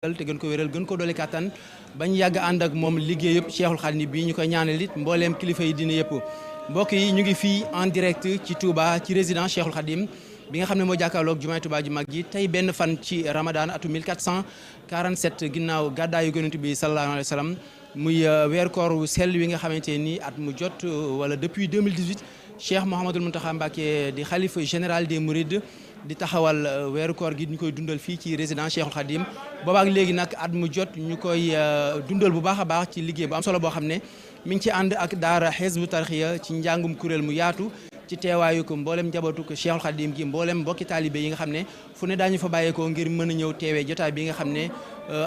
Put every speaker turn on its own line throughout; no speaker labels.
te gën ko wéral gën ko doole kàttan bañ yàgg ànd ak moom liggéey yëpp Cheikhul Khadim bi ñu koy ñaanal it mbooleem kilifa yi dina yëpp mbokk yi ñu ngi fii en direct ci Touba ci résidence Cheikhul Khadim bi nga xam ne moo jàkkaarloog jumaay Touba ji mag ji tey benn fan ci Ramadan atu 1447 ginnaaw gàddaayu Yonent bi sallallahu alayhi wa sallam muy weer koor wu sell wi nga xamante ni at mu jot wala depuis 2018 Cheikh Mouhamadoul Mountakha Mbacké di xalifa général des Mourides di taxawal weeru koor gi ñu koy dundal fii ci résidence Cheikhul Khadim boobaak léegi nag at mu jot ñu koy dundal bu baax a baax ci liggéey bu am solo boo xam ne mi ngi ci ànd ak daara Hizbut Tarqiyyah ci njàngum kuréel mu yaatu ci teewaayu ko mboolem njabootu ko Cheikhul Khadim gi mboolem mbokki taalibe yi nga xam ne fu ne daañu fa bàyyeekoo ngir mën a ñëw teewee jotaay bi nga xam ne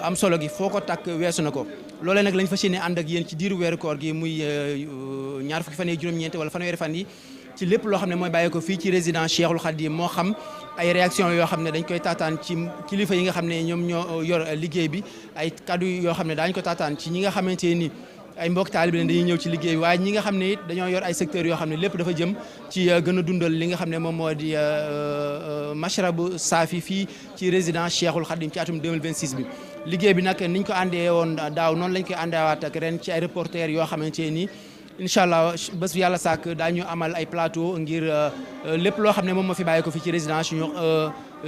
am solo gi foo ko takk weesu na ko loolee nag lañ fas yéene ànd ak yéen ci diiru weeru koor gi muy ñaar fukki fan yi juróom-ñeent wala fanweeri fan yi ci lépp loo xam ne mooy bàyyeekoo fii ci résidence Cheikhul Khadim moo xam ay réaction yoo xam ne dañ koy taataan ci kilifa yi nga xam ne ñoom ñoo yor liggéey bi ay kaddu yoo xam ne daañu ko taataan ci ñi nga xamante ni ay mbokk taalibe leen dañuy ñëw ci liggéey bi waaye ñi nga xam ne it dañoo yor ay secteurs yoo xam ne lépp dafa jëm ci gën a dundal li nga xam ne moom moo di mashrabu saafi fii ci résidence Cheikhul Khadim ci atum 2026 bi liggéey bi nag niñ ko àndee woon daaw noonu lañ koy àndeewaat ak ren ci ay reporters yoo xamante ni incha allah bés bu yàlla sàkk daañu amal ay plateau ngir lépp loo xam ne moom moo fi bàyyi ko fi ci résidence ñu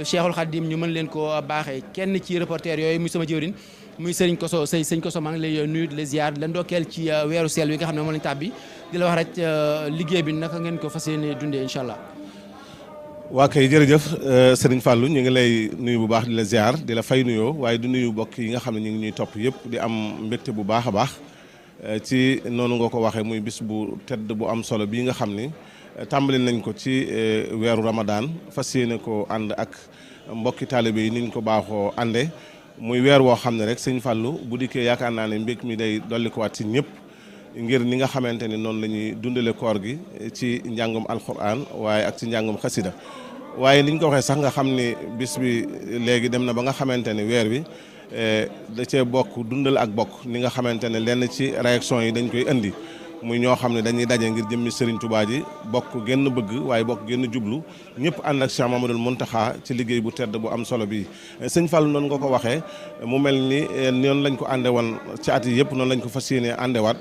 Cheikhul Khadim ñu mën leen ko baaxee kenn ci reporter yooyu muy sama jëwrin muy Serigne Koso sëñ Koso maa ngi lay nuyu di la ziar di la ndokkeel ci weeru seel wi nga xam ne moom lañ tàbbi di la wax rek liggéey bi naka ngeen ko fas yéene dundee incha allah.
waa kay jërëjëf Serigne Fallou ñu ngi lay nuyu bu baax di la ziar di la fay nuyoo waaye du nuyu mbokk yi nga xam ne ñu ngi ñuy topp yëpp di am mbégte bu baax a baax. ci noonu nga ko waxee muy bis bu tedd bu am solo bii nga xam ni tàmbali nañ ko ci weeru Ramadan fas yéene ko ànd ak mbokki taalibe yi niñ ko baaxoo ànde muy weer woo xam ne rek sëñ Fallou bu dikkee yaakaar naa ne mbég mi day dolli ko waat ci ñëpp ngir ni nga xamante ni noonu la ñuy dundale koor gi ci njàngum alquran waaye ak ci njàngum xasida waaye niñ ko waxee sax nga xam ni bis bi léegi dem na ba nga xamante ni weer wi da cee bokk dundal ak bokk ni nga xamante ne lenn ci réaction yi dañ koy indi muy ñoo xam ne dañuy daje ngir jëmmi Serigne Touba ji bokk génn bëgg waaye bokk génn jublu ñëpp ànd ak Cheikh Mamadou Mountakha ci liggéey bu tedd bu am solo bi sëñ Fall noonu nga ko waxee mu mel ni noonu lañ ko ànde woon ci at yi yëpp noonu lañ ko fas yéenee àndewaat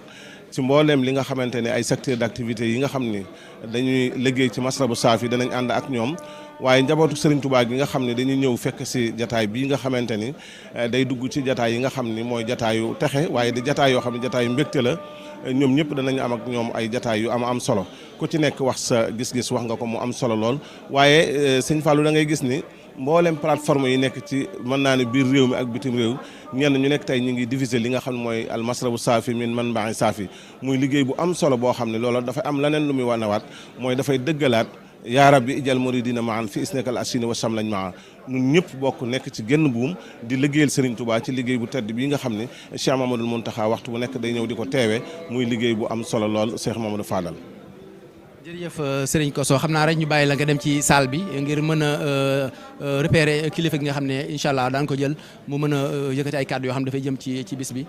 ci mbooleem li nga xamante ne ay secteur d'activité yi nga xam ni dañuy liggéey ci masrabu saafi danañ ànd ak ñoom waaye njabootu Serigne Touba gi nga xam ne dañuy ñëw fekk si jataay bii nga xamante ni day dugg ci jataay yi nga xam ni mooy jataayu texe waaye di jataay yoo xam ne jataayu mbégte la ñoom ñëpp danañ am ak ñoom ay jataay yu am solo ku ci nekk wax sa gis-gis wax nga ko mu am solo lool waaye sëñ Fallou da ngay gis ni mboolem plateforme yi nekk ci mën naa ne biir réew mi ak bitim réew ñenn ñu nekk tey ñu ngi diviser li nga xam ne mooy al masrabu saafi min man baaxi saafi muy liggéey bu am solo boo xam ne loolu dafay am leneen lu muy wanewaat mooy dafay dëggalaat yaa rabbi ijal muridina maan fi isnekal asini wa samlañ maa ñun ñëpp bokk nekk ci genn buum di liggéeyal Serigne Touba ci liggéey bu tedd bii nga xam ne Cheikh Mamadou Mountakha waxtu bu nekk day ñëw di ko teewe muy liggéey bu am solo lool Cheikh Mamadou Fadal.
jërëjëf Serigne Koso xam naa rek ñu bàyyi la nga dem ci salle bi ngir mën a repérer kilifa gi nga xam ne incha allah daan ko jël mu mën a yëkkati ay kàddu yoo xam dafay jëm ci bis bi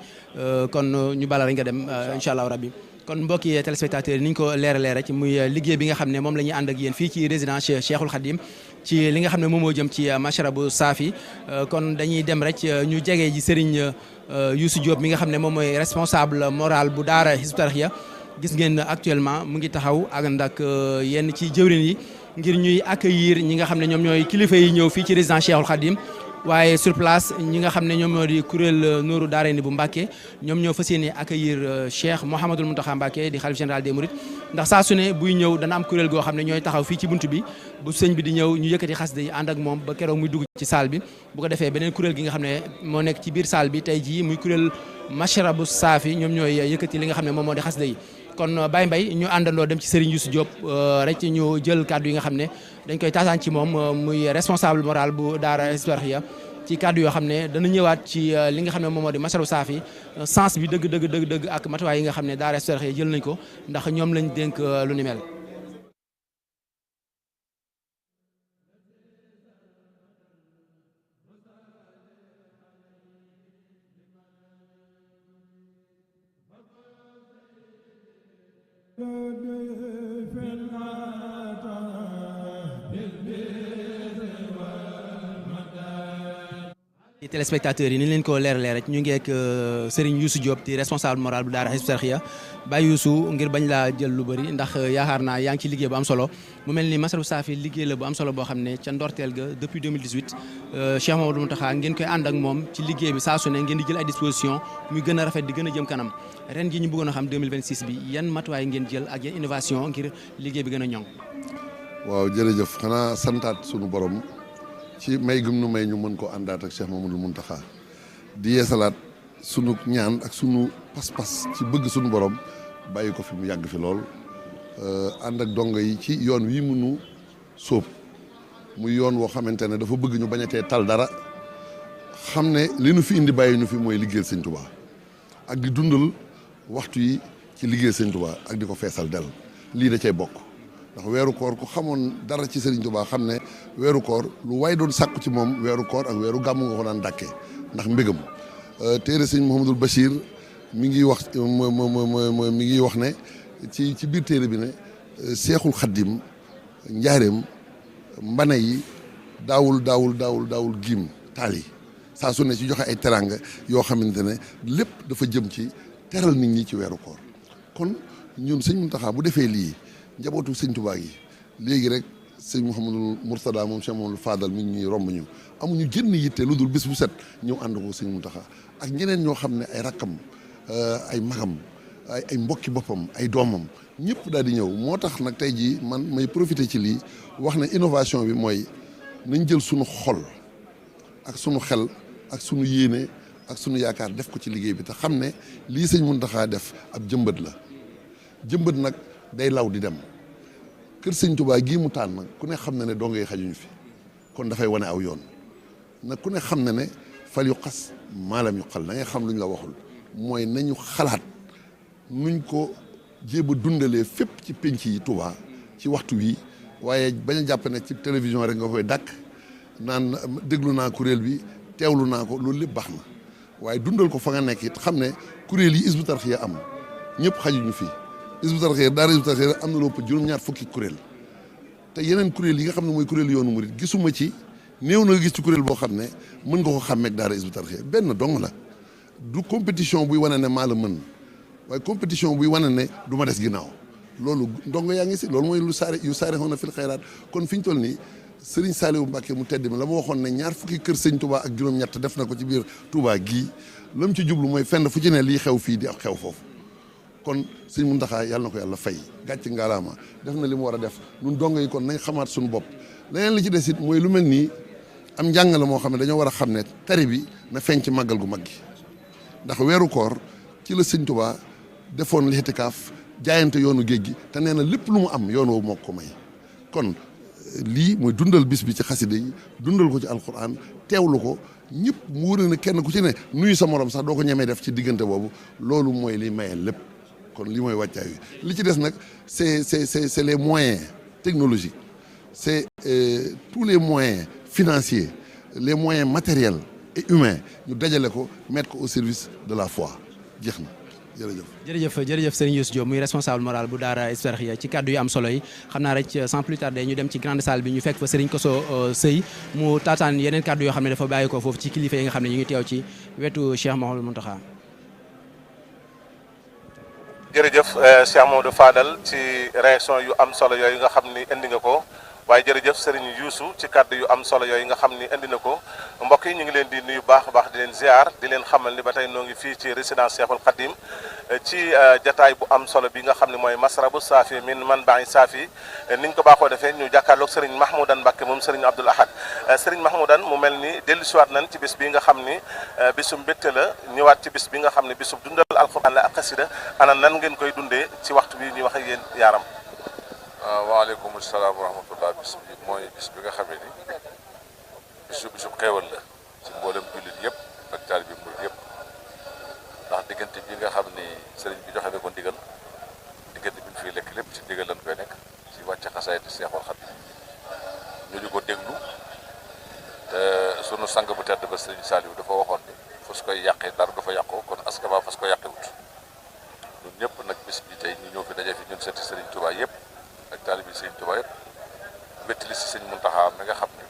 kon ñu bala rek nga dem incha allah rabbi kon mbokki téléspectateurs yi ni ñu ko leeralee rek muy liggéey bi nga xam ne moom la ñuy ànd ak yéen fii ci résidence Cheikhul Khadim ci li nga xam ne moom moo jëm ci mashrabu saafi kon dañuy dem rek ñu jege ji Serigne Youssou Diop mi nga xam ne moom mooy responsable moral bu daara Hizbut Tarqiyyah gis ngeen actuellement mu ngi taxaw ak ndak yenn ci jëwrin yi ngir ñuy accueillir ñi nga xam ne ñoom ñooy kilifa yi ñëw fii ci résidence Cheikhul Khadim waaye sur place ñi nga xam ne ñoom ñoo di kuréel Nuuru Daarayni bu Mbàkke ñoom ñoo fas yéene accueillir Cheikh Mouhamadoul Mountakha Mbacké di xalif général des Mourides ndax saa su ne buy ñëw dana am kuréel goo xam ne ñooy taxaw fii ci buntu bi bu sëñ bi di ñëw ñu yëkkati xasida yi ànd ak moom ba keroog muy dugg ci salle bi bu ko defee beneen kuréel gi nga xam ne moo nekk ci biir salle bi tey jii muy kuréel mashrabu saafi ñoom ñooy yëkkati li nga xam ne moom moo di xasida yi kon Baye Mbaye ñu àndandoo dem ci Serigne Youssou Diop rek ñu jël kàddu yi nga xam ne dañ koy taataan ci moom muy responsable moral bu daara Hizbut Tarqiyyah ci kàddu yoo xam ne dana ñëwaat ci li nga xam ne moom moo di mashrabu saafi sens bi dëgg ak matuwaay yi nga xam ne daara Hizbut Tarqiyyah jël nañ ko ndax ñoom lañ dénk lu ni mel. ci téléspectateurs yi ni leen ko leeralee rek ñu ngi ak Serigne Youssou Diop di responsable moral bu daara Hizbut Tarqiyyah Baye Youssou ngir bañ laa jël lu bëri ndax yaakaar naa yaa ngi ci liggéey bu am solo mu mel ni Masrabou Safi liggéey la bu am solo boo xam ne ca ndorteel ga depuis 2018 Cheikh Mamadou Mountakha ngeen koy ànd ak moom ci liggéey bi saa su ne ngeen di jël ay disposition muy gën a rafet di gën a jëm kanam ren ji ñu bëggoon a xam 2026 bi yan matuwaay ngeen jël ak yan innovation ngir liggéey bi gën a ñoŋ.
waaw jërëjëf xanaa santaat sunu borom ci may gum nu may ñu mën ko àndaat ak Cheikh Mamadou Mountakha di yeesalaat sunu ñaan ak sunu pas-pas ci bëgg sunu borom bàyyi ko fi mu yàgg fi lool ànd ak dongo yi ci yoon wi mënu sóob muy yoon woo xamante ne dafa bëgg ñu bañatee tal dara xam ne li nu fi indi bàyyi ñu fi mooy liggéeyal Sëñ Tuubaa ak di dundal waxtu yi ci liggéeyal Sëñ Tuubaa ak di ko feesal del lii da cay bokk ndax weeru koor ku xamoon dara ci Sëriñ Tuubaa xam ne weeru koor lu waay doon sàkku ci moom weeru koor ak weeru gàmmu nga ko daan dàkkee ndax mbégam téere sëñ Mouhamadul Bachir mi ngi wax mi ngi wax ne ci biir téere bi ne Seexul Xaddim njaareem mbana yi daawul giim taal yi saa su ne ci joxe ay teranga yoo xamante ne lépp dafa jëm ci teral nit ñi ci weeru koor kon ñun sëñ Mountakha bu defee lii njabootu sëñ Tuubaa yi léegi rek sëñ Mouhamadul Mourtada moom Cheikh Mamadou Fadal mi ngi ñuy romb ñu amuñu génn yitte lu dul bis bu set ñëw ànd ko sëñ Mountakha ak ñeneen ñoo xam ne ay rakkam ay magam ay mbokki boppam ay doomam ñëpp daal di ñëw moo tax nag tey jii man may profité ci lii wax ne innovation bi mooy nañ jël sunu xol ak sunu xel ak sunu yéene ak sunu yaakaar def ko ci liggéey bi te xam ne lii sëñ Mountakha def ab jëmbët la jëmbët nag day law di dem kër sëñ Tuubaa gii mu tànn nag ku ne xam na ne dongay xajuñu fi kon dafay wane aw yoon nag ku ne xam na ne fal yu xas maalam yu xal da ngay xam lu ñu la waxul mooy nañu xalaat nuñ ko jéem a dundalee fépp ci penc yi Tuubaa ci waxtu wi waaye bañ a jàpp ne ci télévision rek nga koy dàkk naan déglu naa kuréel bi teewlu naa ko loolu lépp baax na waaye dundal ko fa nga nekk it xam ne kuréel yi Hizbut Tarqiyyah am ñëpp xajuñu fii Hizbut Tarqiyyah daara Hizbut Tarqiyyah am na lu ëpp juróom-ñaar fukki kuréel te yeneen kuréel yi nga xam ne mooy kuréel yoonu murit gisuma ci néew na gis ci kuréel boo xam ne mën nga ko xàmmeeg daara Hizbut Tarqiyyah benn dong la du compétition buy wane ne maa la mën waaye compétition buy wane ne du ma des ginnaaw loolu ndongo yaa ngi si loolu mooy lu saare yu saare xoon na fil xayraat kon fi ñu toll nii Serigne Saliou Mbacké mu tedd mi la ma waxoon ne ñaar fukki kër sëñ Touba ak juróom-ñett def na ko ci biir Touba gii la mu ci jublu mooy fenn fu ci ne lii xew fii di ak xew foofu kon sëñ Mountakha yàlla na ko yàlla fay gàcc ngaalaama def na li mu war a def ñun dongo yi kon nañ xamaat suñu bopp leneen li ci des it mooy lu mel nii am njàng la moo xam ne dañoo war a xam ne tari bi na feeñ ci màggal gu mag gi ndax weeru koor ci la sëñ Touba defoon lixtikaaf jaayante yoonu géej gi te nee na lépp lu mu am yoon woowu moo ko may kon lii mooy dundal bis bi ci xasida yi dundal ko ci alquran teewlu ko ñëpp mu wóor na kenn ku ci ne nuyu sa morom sax doo ko ñemee def ci diggante boobu loolu mooy li maye lépp kon lii mooy wàccaay wi li ci des nag c'est les moyens technologiques c'est tous les moyens financiers les moyens matériels et humains ñu dajale ko mettre ko au service de la foi jeex na
jërëjëf Serigne Youssou Diop muy responsable moral bu daara Hizbut Tarqiyyah ci kàddu yu am solo yi xam naa rek sans plus tarder ñu dem ci grande salle bi ñu fekk fa Serigne Kosso Seye mu taataan yeneen kàddu yoo xam ne dafa bàyyi ko foofu ci kilifa yi nga xam ne ñu ngi teew ci wetu Cheikh Mouhamadou Mountakha.
jërëjëf Cheikh Mamadou Fadal ci réaction yu am solo yooyu nga xam ni indi nga ko waaye jërëjëf Serigne Youssou ci kàddu yu am solo yooyu nga xam ni indi na ko mbokk yi ñu ngi leen di nuyu baax a baax di leen ziar di leen xamal ni ba tey noo ngi fii ci résidence Cheikhoul Khadim ci jataay bu am solo bi nga xam ne mooy Masrabou Safi min manba'i Safi niñ ko baaxoo defee ñu jàkkaarloog Serigne Mahmoudan Mbacké moom Serigne Abdoul Ahad Serigne Mahmoudan mu mel ni dellusiwaat nañ ci bis bi nga xam ni bisum mbégte la ñëwaat ci bis bi nga xam ne bisum dundal alquran la ak xasida ana nan ngeen koy dundee ci waxtu bi ñuy wax ak yéen yaaram.
waaleykum salaam wa rahmatullah bis bi mooy bis bi nga xamee ni bisub xéewal la ci mboolem jullit yëpp ak taalibe bi murid yëpp ndax diggante bi nga xam ni sëriñ bi joxe na ko ndigal diggante bi ñu fiy lekk lépp ci ndigal lañ koy nekk ci wàcce xasaayid Seexul Xadiim ñu di ko déglu te sunu sang bu tedd ba sëriñ Saliou dafa waxoon ni fu su koy yàqee dara du fa yàqoo kon askaba fa su ko yàqee wut ñun ñëpp nag bis bi tey ñu ñëw fi daje fi ñun seeti sëriñ Touba yëpp ak taalibe Sëriñ Tuubaa yëpp wéttali si Sëriñ Muntaxa mi nga xam ne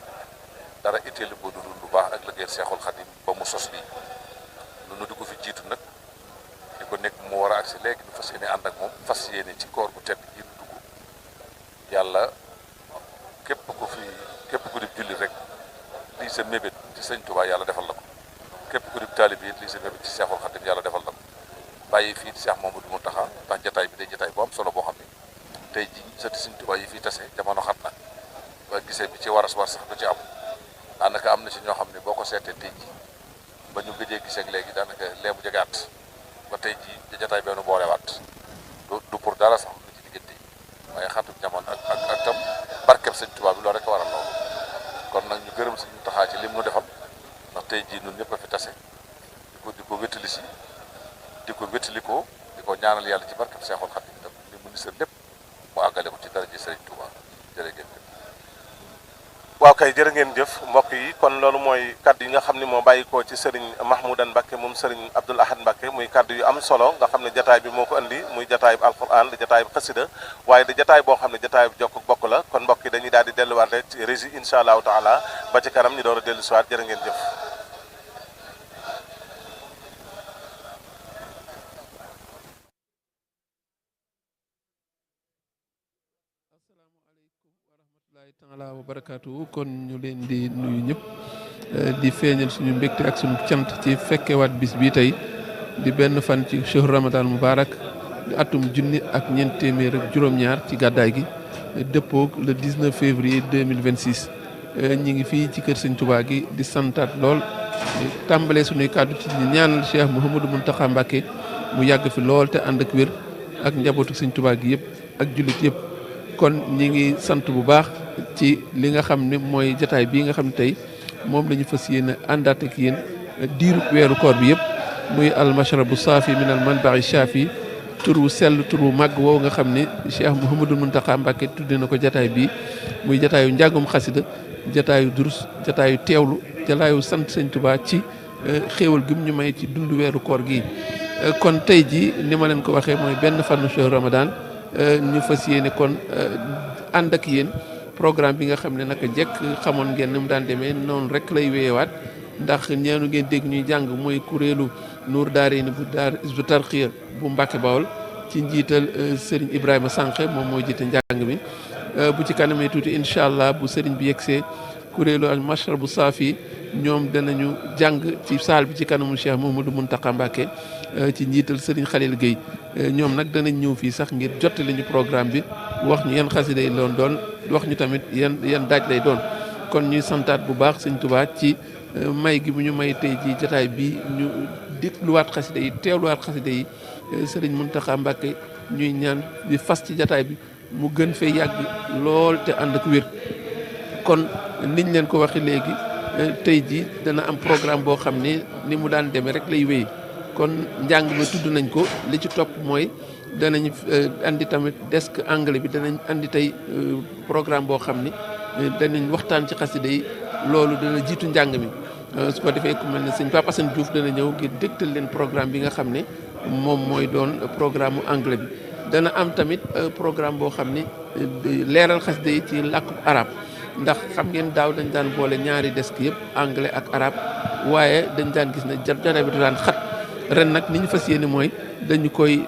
dara itteel ko du lu baax ak liggéeyal Seexul Xadim ba mu sos lii nu di ko fi jiitu nag di ko nekk mu war a agsi léegi nu fas yéene ànd ak moom fas yéene ci koor bu tedd gi dugg yàlla képp ku di julli rek lii sa mébét ci sëñ Tuubaa yàlla defal la ko képp ku di taalib yi lii sa mébét ci Seexul Xadim yàlla defal la ko bàyyi fii di Seex Mamadu Muntaxa ndax jataay bi day jataay bu am solo boo xam ne tey ji sëti sëñ Tuubaa yi fii tase jamono xat na ba gisee bi ci war sax du ci am daanaka am na ci ñoo xam ne boo ko seetee tey ji ba ñu gëjee gisee ak léegi daanaka leemu jegaat ba tey ji jataay benn boolewaat du pour dara sax lu ci diggante yi waaye xatum jamono ak tam barkeb sëñ Tuubaa bi loolu rek waral loolu kon nag ñu gërëm sëñ Muntaxa ci lim nu defal ndax tey jii ñun ñëpp a fi tase di ko wéttali si di ko ñaanal yàlla ci barkeb Seexul Xadim itam li mu ni sa lépp mu àggale ko ci daraja Sëriñ Tuubaa jërë ngeen jëf.
waaw kay jërë ngeen jëf mbokk yi kon loolu mooy kaddu yi nga xam ne moo bàyyikoo ci Serigne Mahmoudan Mbacké moom Serigne Abdoul Ahad Mbacké muy kaddu yu am solo nga xam ne jataay bi moo ko andi muy jataay bu alquran di jataay bu xasida waaye di jataay boo xam ne jataay bu jokk bokk la kon mbokk yi dañuy daal di delluwaat rek ci régie incha allahu taala ba ci kanam ñu door a dellu siwaat jërë ngeen jëf.
taala wa barakaatu kon ñu leen di nuyu ñëpp di feeñal suñu mbégte ak suñu cant ci fekkewaat bis bi tey di benn fan ci shahru ramadan mubarak di atum junni ak ñeent téeméer ak juróom-ñaar ci gàddaay gi dëppoog le 19 février 2026 ñi ngi fii ci kër Sëñ Tuubaa gi di santaat lool tàmbalee suñuy kàddu ci ñaanal Cheikh Mouhamadou Mountakha Mbacké mu yàgg fi lool te ànd ak wér ak njabootu Sëñ Tuubaa gi yëpp ak jullit yëpp kon ñi ngi sant bu baax ci li nga xam ne mooy jataay bii nga xam ne tey moom la ñu fas yéene àndaat ak yéen diiru weeru koor bi yëpp muy almashrabu saafi min al manbai shaafi turu sell turu màgg woow nga xam ne Cheikh Mouhamadou Mountakha Mbacké tudde na ko jataay bii muy jataayu njàngum xasida jataayu durus jataayu teewlu jataayu sant Sëñ Tuubaa ci xéewal gi mu ñu may ci dundu weeru koor gi kon tey ji ni ma leen ko waxee mooy benn fanu shahru ramadan ñu fas yéene kon ànd ak yéen programme bi nga xam ne naka jekk xamoon ngeen ni mu daan demee noonu rek lay wéyewaat ndax ñeenu ngeen dégg ñuy jàng mooy kuréelu Nuur Daarayni bu Hizbut Tarqiyyah bu Mbàkke Bawol ci njiital Serigne Ibrahima Sànqe moom moo jiite njàng mi bu ci kanamee tuuti incha allah bu Serigne bi yegsee kuréelu al mashrabu saafi ñoom danañu jàng ci saal bi ci kanamu Cheikh Mouhamadou Mountakha Mbacké ci njiital Serigne Khalil Gueye ñoom nag danañ ñëw fii sax ngir jottali ñu programme bi wax ñu yan xasida yi doon wax ñu tamit yan daaj lay doon kon ñuy santaat bu baax Sëñ Tuubaa ci may gi bu ñu may tey ji jataay bi ñu dégluwaat xasida yi teewluwaat xasida yi Serigne Mountakha Mbacké ñuy ñaan di fas ci jataay bi mu gën fee yàgg lool te ànd ak wér kon niñ leen ko waxee léegi tey ji dana am programme boo xam ne ni mu daan demee rek lay wéy kon njàng ma tudd nañ ko li ci topp mooy danañ andi tamit desk anglais bi danañ andi tey programme boo xam ni danañ waxtaan ci xasida yi loolu dana jiitu njàng mi su ko defee ku mel ne sëñ Papa Assane Diouf dana ñëw ngir dégtal leen programme bi nga xam ne moom mooy doon programme mu anglais bi dana am tamit programme boo xam ni leeral xasida yi ci làkku arab ndax xam ngeen daaw dañ daan boole ñaari desk yëpp anglais ak arab waaye dañ daan gis ne jataay bi daan xat ren nag ni ñu fas yéene mooy dañu koy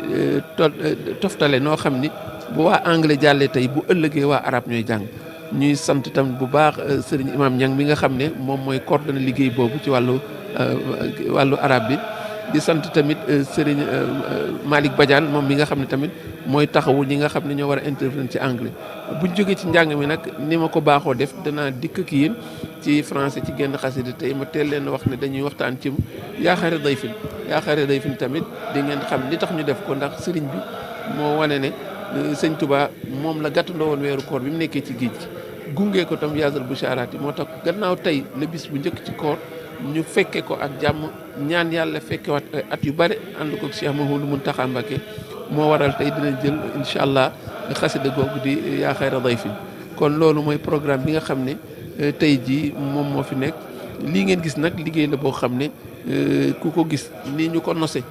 toftale noo xam ni bu waa anglais jàllee tey bu ëllëgee waa arab ñooy jàng ñuy sant tamit bu baax sëriñ imam Niang mi nga xam ne moom mooy coordonné liggéey boobu ci wàllu arab bi di sant tamit sëriñ Malick Badiane moom mi nga xam ne tamit mooy taxawu ñi nga xam ne ñoo war a intervenir ci anglais buñ jógee ci njàng mi nag ni ma ko baaxoo def danaa dikk ak yéen ci français ci genn xasida tey ma teel leen wax ne dañuy waxtaan ci yaa xayra dayfin tamit di ngeen xam li tax ñu def ko ndax sëriñ bi moo wane ne sëñ Touba moom la gàttandoo woon weeru koor bi mu nekkee ci géej gi gungee ko tam yaasal busharaat yi moo tax gannaaw tey la bis bu njëkk ci koor ñu fekke ko ak jàmm ñaan yàlla fekkewaat at yu bare ànd ko Cheikh Mouhamadou Mountakha Mbacké moo waral tey dina jël incha allah xasida googu di yaa xayra dayfin kon loolu mooy programme bi nga xam ne tey jii moom moo fi nekk lii ngeen gis nag liggéey la boo xam ne ku ko gis nii ñu ko nose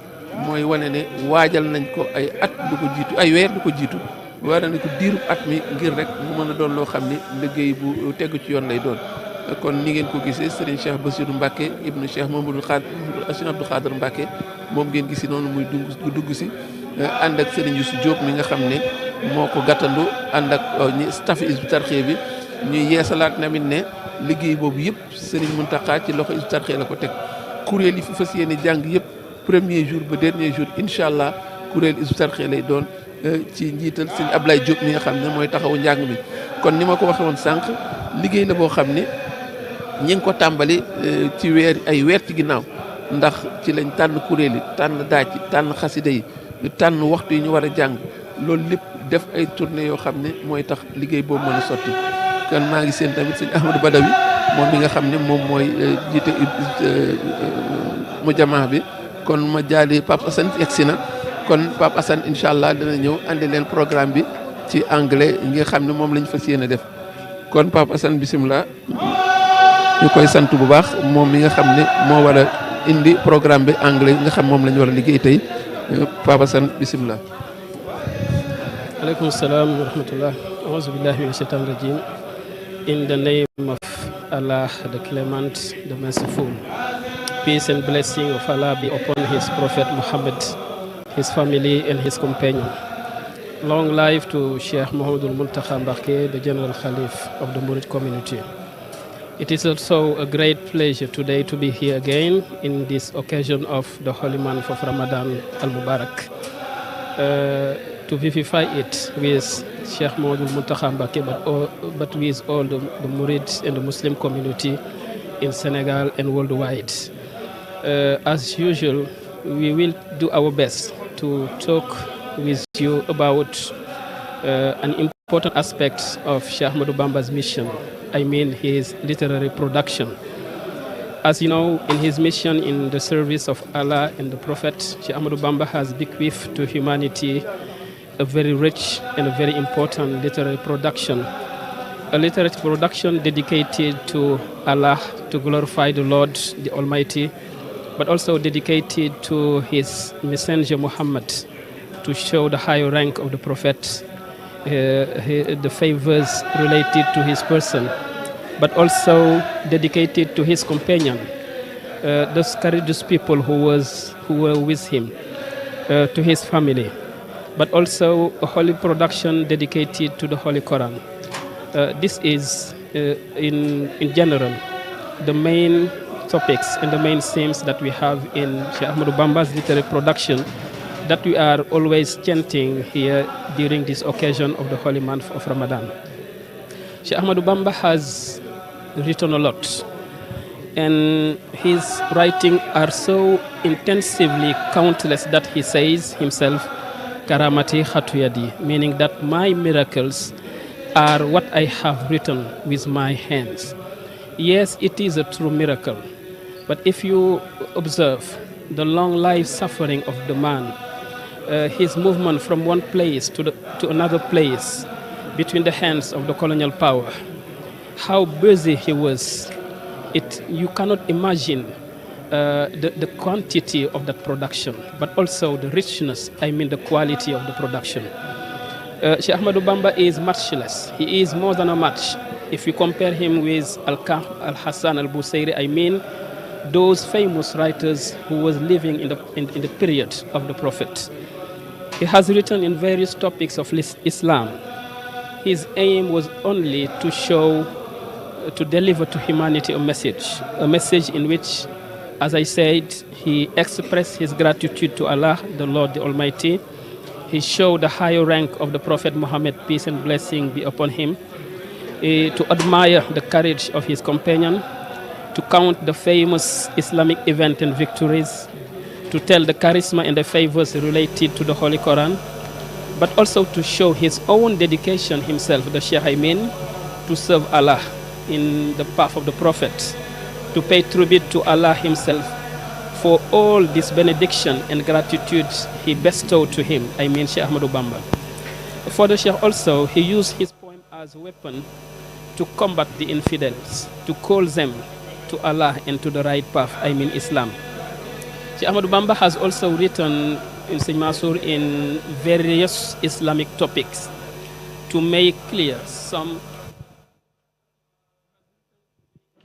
mooy wane ne waajal nañ ko ay at du ko jiitu ay weer du ko jiitu waajal nañ ko diirub at mi ngir rek mu mën a doon loo xam ne liggéey bu tegu ci yoon lay doon kon ni ngeen ko gisee Serigne Cheikh Bassirou Mbacké ibnu Cheikh Mamadou Abdou Khadr Mbacké moom ngeen gisi noonu muy dugg si ànd ak Serigne Youssou Diop mi nga xam ne moo ko gàttandu ànd ak ñi staff Hizbut Tarqiyyah bi ñuy yeesalaat namit ne liggéey boobu yëpp Serigne Mountakha ci loxo Hizbut Tarqiyyah la ko teg kuréel yi fi fas yéene jàng yëpp premier jour ba dernier jour incha allah kuréel Hizbut Tarqiyyah lay doon ci njiital Serigne Ablaye Diop mi nga xam ne mooy taxawu njàng mi. kon ni ma ko waxee woon sànq liggéey la boo xam ne ñi ngi ko tàmbali ci ay weer ci ginnaaw ndax ci lañ tànn kuréel yi tànn daaj yi tànn xasida yi tànn waxtu yi ñu war a jàng loolu lépp def ay tournée yoo xam ne mooy tax liggéey boobu mën a sotti. kon maa ngi seen tamit sëñ Ahmadou Badawi moom mi nga xam ne moom mooy jiite mu jamaa bi kon ma jaali Pape Assane yegsi na kon Pape Assane incha allah dina ñëw andi leen programme bi ci anglais yi nga xam ne moom lañ fas yéene def kon Pape Assane bisimilah ñu koy sant bu baax moom mi nga xam ne moo war a indi programme bi anglais yi nga xam moom la ñu war a liggéey tey Pape Assane bisimilah.
aleykum salaam wa rahmatullah auzu billahi mina shaytan rajim. In the name of Allah, the Clement, the Merciful, peace and blessing of Allah be upon His Prophet Muhammad, his family and his companion. Long life to Sheikh Mouhamadoul Mountakha Mbacké, the General Khalif of the Murid community. It is also a great pleasure today to be here again in this occasion of the holy month of Ramadan al-Mubarak. To vivify it with Sheikh Mouhamadoul Mountakha Mbacké, but with all the Murid and the Muslim community in Senegal and worldwide. As usual, we will do our best to talk with you about an important aspect of Sheikh Ahmadou Bamba's mission. I mean his literary production. As you know, in his mission in the service of Allah and the Prophet, Sheikh Ahmadou Bamba has bequeathed to humanity a very rich and a very important literary production. A literary production dedicated to Allah, to glorify the Lord, the Almighty, but also dedicated to his messenger Muhammad, to show the high rank of the Prophet, the favors related to his person, but also dedicated to his companion, those courageous people who were with him, to his family, but also a holy production dedicated to the Holy Quran. This is, in general, the main topics and the main themes that we have in Sheikh Ahmadou Bamba's literary production that we are always chanting here during this occasion of the holy month of Ramadan. Sheikh Ahmadou Bamba has written a lot, and his writings are so intensively countless that he says himself, Karamati Khatuyadi, meaning that my miracles are what I have written with my hands. Yes, it is a true miracle, but if you observe the long life suffering of the man, his movement from one place to another place between the hands of the colonial power, how busy he was, you cannot imagine the quantity of that production, but also the richness, I mean the quality of the production. Sheikh Ahmadou Bamba is matchless. He is more than a match. If you compare him with Al-Hassan Al-Busayri, I mean those famous writers who was living in the period of the Prophet. He has written in various topics of Islam. His aim was only to show, to deliver to humanity a message in which, as I said, he expressed his gratitude to Allah, the Lord, the Almighty. He showed the higher rank of the Prophet Muhammad, peace and blessing be upon him, to admire the courage of his companion, to count the famous Islamic events and victories, to tell the charisma and the favors related to the Holy Quran, but also to show his own dedication himself, the Sheikh Aymin, to serve Allah in the path of the Prophet, to pay tribute to Allah himself for all this benediction and gratitude he bestowed to him, I mean Sheikh Ahmadou Bamba. For the Sheikh also, he used his poem as a weapon to combat the infidels, to call them to Allah and to the right path, I mean Islam. Sheikh Ahmadou Bamba has also written in Sëñ Mansour in various Islamic topics to make clear some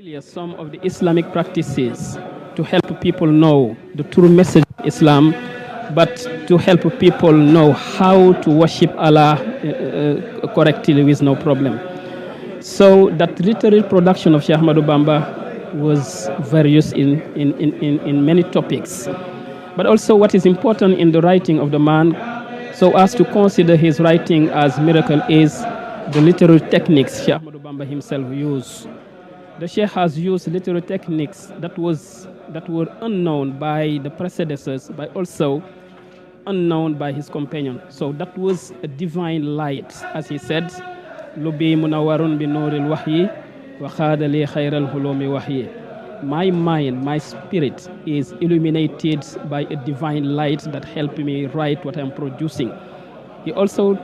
clear some of the Islamic practices to help people know the true message of Islam, but to help people know how to worship Allah correctly with no problem. So that literary production of Sheikh Ahmadou Bamba was various in many topics. But also what is important in the writing of the man, so as to consider his writing as miracle, is the literary techniques Sheikh Ahmadou Bamba himself used. The Sheikh has used literary techniques that were unknown by the predecessors, but also unknown by his companion. So that was a divine light, as he said, Lubi munawarun bi nuril wahyi wa khada li khayral hulumi wahyi. My mind, my spirit is illuminated by a divine light that helped me write what I'm producing. He also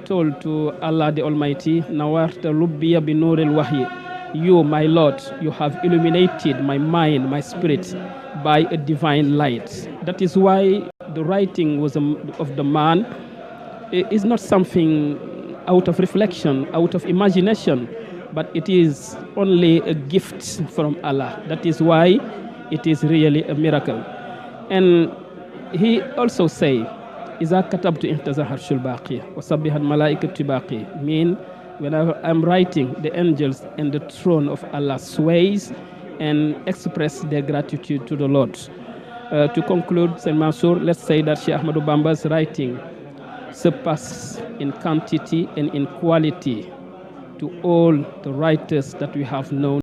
told to Allah the Almighty, Nawarta Lubbiya bi nuril wahyi. You, my Lord, you have illuminated my mind, my spirit by a divine light. That is why the writing of the man is not something out of reflection, out of imagination, but it is only a gift from Allah. That is why it is really a miracle. And he also say, إذا كتبت انتزع عرش الباقي وسبح الملائكة باقي. Mean, whenever I'm writing, the angels and the throne of Allah sways and express their gratitude to the Lord. To conclude, Saint Mansour, let's say that Sheikh Ahmadou Bamba's writing surpasses in quantity and in quality to all the writers that we have known